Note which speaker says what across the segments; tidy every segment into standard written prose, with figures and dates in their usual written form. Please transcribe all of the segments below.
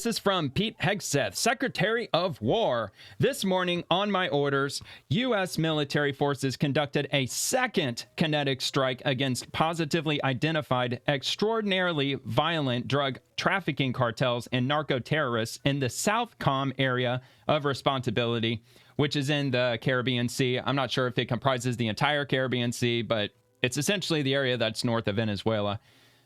Speaker 1: This is from Pete Hegseth, Secretary of War. This morning, on my orders, U.S. military forces conducted a second kinetic strike against positively identified, extraordinarily violent drug trafficking cartels and narco-terrorists in the SOUTHCOM area of responsibility, which is in the Caribbean Sea. I'm not sure if it comprises the entire Caribbean Sea, but it's essentially the area that's north of Venezuela.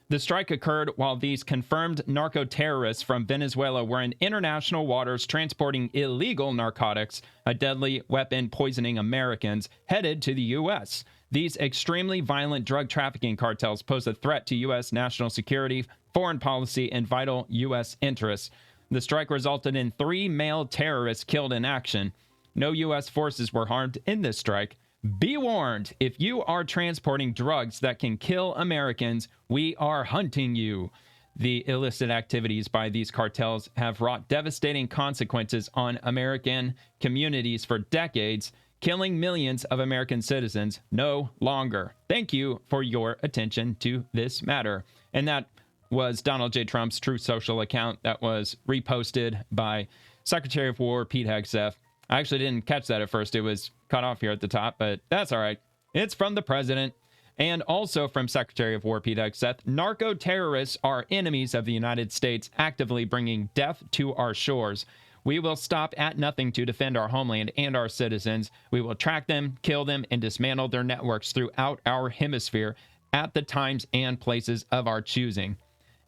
Speaker 1: The strike occurred while these confirmed narco-terrorists from Venezuela were in international waters transporting illegal narcotics, a deadly weapon poisoning Americans, headed to the U.S. These extremely violent drug trafficking cartels pose a threat to U.S. national security, foreign policy, and vital U.S. interests. The strike resulted in 3 male terrorists killed in action. No U.S. forces were harmed in this strike. Be warned, if you are transporting drugs that can kill Americans, we are hunting you. The illicit activities by these cartels have wrought devastating consequences on American communities for decades, killing millions of American citizens no longer. Thank you for your attention to this matter. And that was Donald J. Trump's Truth Social account that was reposted by Secretary of War Pete Hegseth. I actually didn't catch that at first. It was cut off here at the top, but that's all right. It's from the president and also from Secretary of War Pete Hegseth. Narco-terrorists are enemies of the United States, actively bringing death to our shores. We will stop at nothing to defend our homeland and our citizens. We will track them, kill them, and dismantle their networks throughout our hemisphere at the times and places of our choosing.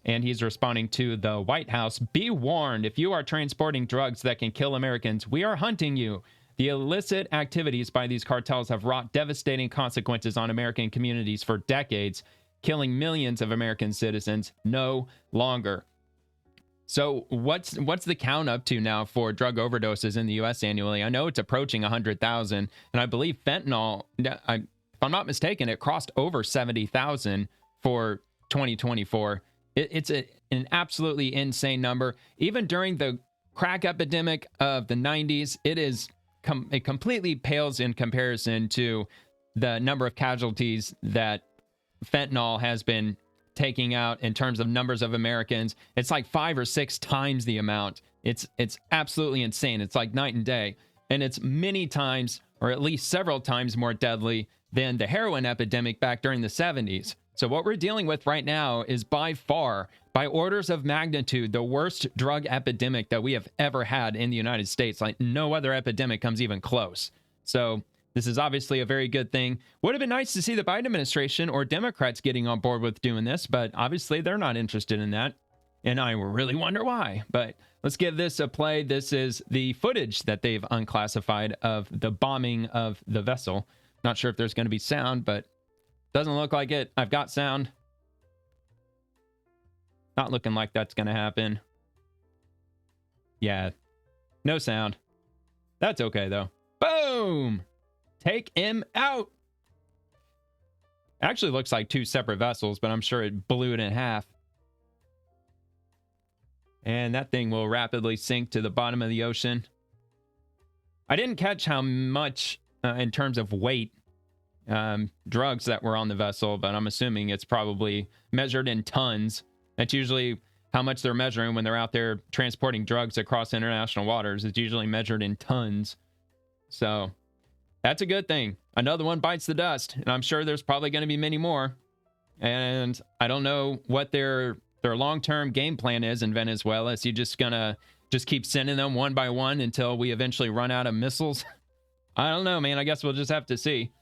Speaker 1: And he's responding to the White House. Be warned, if you are transporting drugs that can kill Americans, we are hunting you. The illicit activities by these cartels have wrought devastating consequences on American communities for decades, killing millions of American citizens no longer. So what's the count up to now for drug overdoses in the U.S. annually? I know it's approaching 100,000, and I believe fentanyl, if I'm not mistaken, it crossed over 70,000 for 2024. It's an absolutely insane number. Even during the crack epidemic of the 90s, it completely pales in comparison to the number of casualties that fentanyl has been taking out in terms of numbers of Americans. It's like 5 or 6 times the amount. It's absolutely insane. It's like night and day. And it's many times, or at least several times more deadly than the heroin epidemic back during the 70s. So what we're dealing with right now is by far, by orders of magnitude, the worst drug epidemic that we have ever had in the United States. Like no other epidemic comes even close. So this is obviously a very good thing. Would have been nice to see the Biden administration or Democrats getting on board with doing this, but obviously they're not interested in that. And I really wonder why. But let's give this a play. This is the footage that they've unclassified of the bombing of the vessel. Not sure if there's going to be sound, but doesn't look like it. I've got sound. Not looking like that's going to happen. Yeah. No sound. That's okay, though. Boom! Take him out! Actually looks like 2 separate vessels, but I'm sure it blew it in half. And that thing will rapidly sink to the bottom of the ocean. I didn't catch how much, in terms of weight, drugs that were on the vessel, but I'm assuming it's probably measured in tons. That's usually how much they're measuring when they're out there transporting drugs across international waters. It's usually measured in tons. So that's a good thing. Another one bites the dust, and I'm sure there's probably going to be many more. And I don't know what their long-term game plan is in Venezuela. Is he just gonna keep sending them one by one until we eventually run out of missiles? I don't know, man. I guess we'll just have to see.